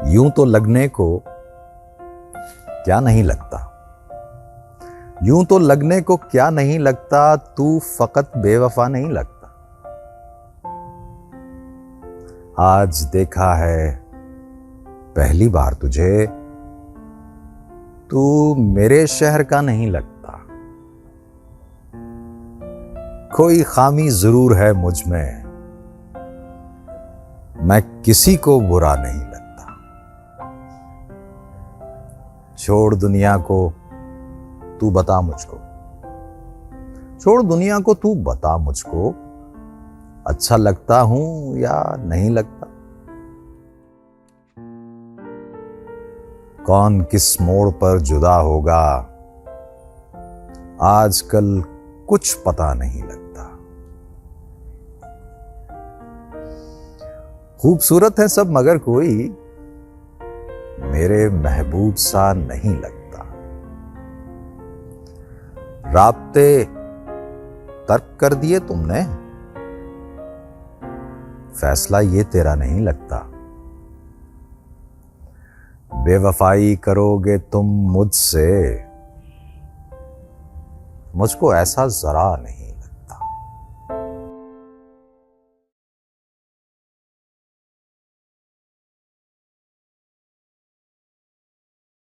यूं तो लगने को क्या नहीं लगता, यूं तो लगने को क्या नहीं लगता, तू फकत बेवफा नहीं लगता। आज देखा है पहली बार तुझे, तू मेरे शहर का नहीं लगता। कोई खामी जरूर है मुझ में, मैं किसी को बुरा नहीं लगता। छोड़ दुनिया को तू बता मुझको, छोड़ दुनिया को तू बता मुझको, अच्छा लगता हूं या नहीं लगता। कौन किस मोड़ पर जुदा होगा, आजकल कुछ पता नहीं लगता। खूबसूरत है सब मगर कोई मेरे महबूब सा नहीं लगता। राब्ते तर्क कर दिए तुमने, फैसला ये तेरा नहीं लगता। बेवफाई करोगे तुम मुझसे, मुझको ऐसा जरा नहीं